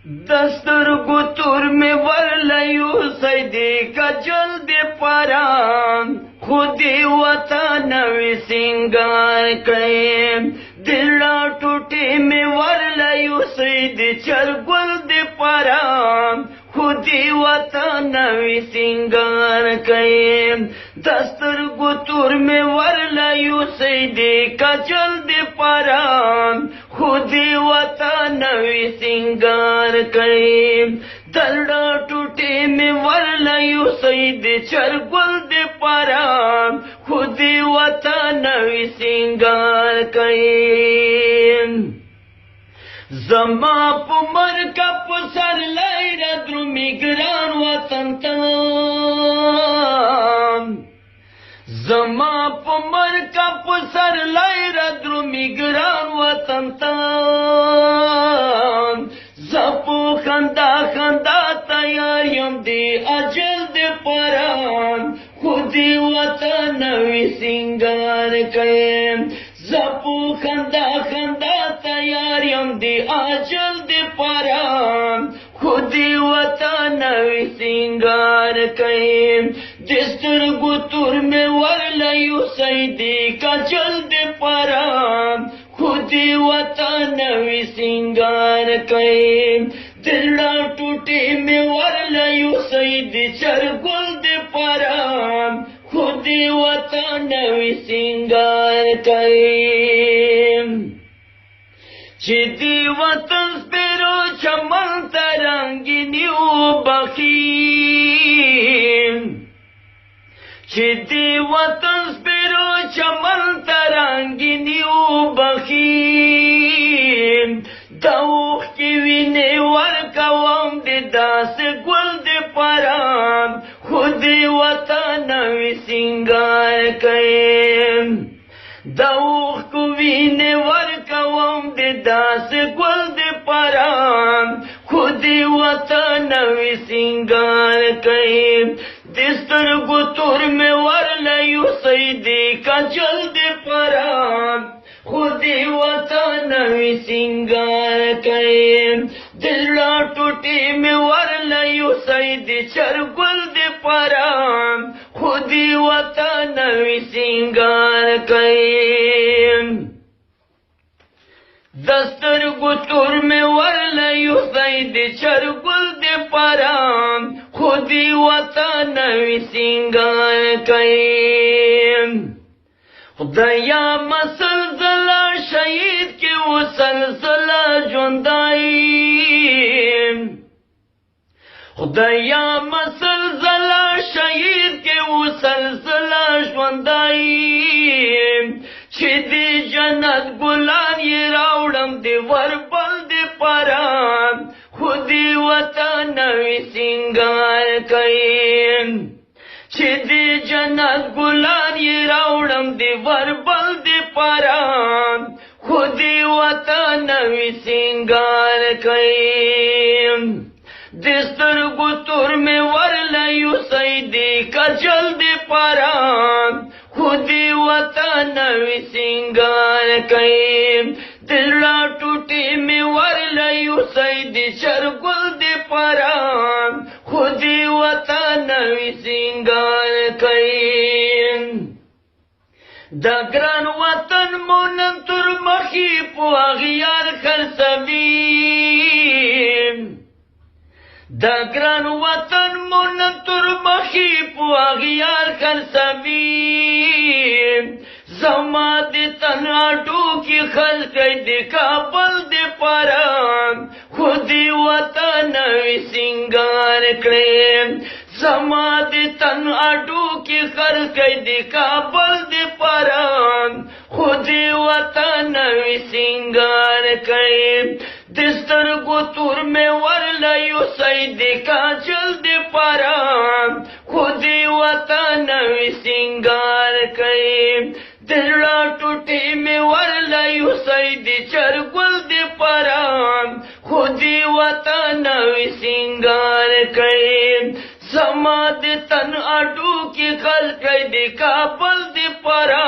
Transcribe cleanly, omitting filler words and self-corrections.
دسترګو تور مې ورلیو سیدې کجل دې پران خو دې وطن وی سینګار کړې دل ټوټې مې ورلیو سیدې چرګل دې پران خو دې وطن وی سینګار کړې دسترګو تور مې ورلیو سیدې کجل دې پران خو دې وطن وی سینګار کړې دلړه ټوټې مې ورلیو سیدې چرګل دې پران خو دې وطن وی سینګار کړې زما په مرګ په سر لایره درومي ګران وطن ته زما په مرګ په سر لایره درومي ګران وطن ته زپو خندا خندا تیار یم دی اجل دی پران خودی وطن وی سینګار کړم زپو خندا خندا تیار یم دی اجل دی پران خودی وطن وی سینګار کړم دسترګو تور مې ورلیو سیدې کجل دی پران خودی وطن وی سینګار کړم دلړه ټوټې مې ورلیو سیدې چرګل دې پران خودی وطن وی سینګار کړم چې دی وطن سپیرو چمن ترنګینی وبخیم چې دی وطن سپیرو چمن ترنګینی وبخیم دوخ کی وینې ورکوم د داسې ګل د پران خودی وطن وی سینګار کړم دوخ کو وینې ورکوم د داسې ګل د پران خودی وطن وی سینګار کړم دسترګو تور مې ورلیو سیدې کجل د پران خودی وطن وی سینګار کړم دلړه ټوټې مې ورلیو سیدې چرګل دې پران خودی وطن وی سینګار کړم دسترګو تور مې ورلیو سیدې چرګل دې پران خودی وطن وی سینګار کړم خدایا مسلسله شهید کې وسلسله ژوندای خدایا مسلسله شهید کې وسلسله ژوندای چې دې جنت ګلان یې راوړم دې وربل دې پران خودی وطن وی سینګار کړم چې دې جنت ګلان یې راوړم دې وربل دې پران خودی وطن وی سینګار کړم دسترګو تور مې ورلیو سیدې کجل دې پران خودی وطن وی سینګار کړم دلړه ټوټې مې ورلیو سیدې چرګل دې پران خودی وطن وی سینګار کړم د ګران وطن مونږ تر مخې په اغیار خرڅوي د ګران وطن مونږ تر مخې په اغیار خرڅوي زما دې تن اډو کې خلک دې کابل دې پران خودی وطن وی سینګار کړم زما دې تن اډو کې خلک دې کابل دې پران خودی وطن وی سینګار کړم دسترګو تور مې ورلیو سیدې کجل دې پران خودی وطن وی سینګار کړم دلړه ټوټې مې ورلیو سیدې چرګل دې پران خودی وطن وی سینګار کړم زما دې تن اډو کې خلک دې کابل دې پران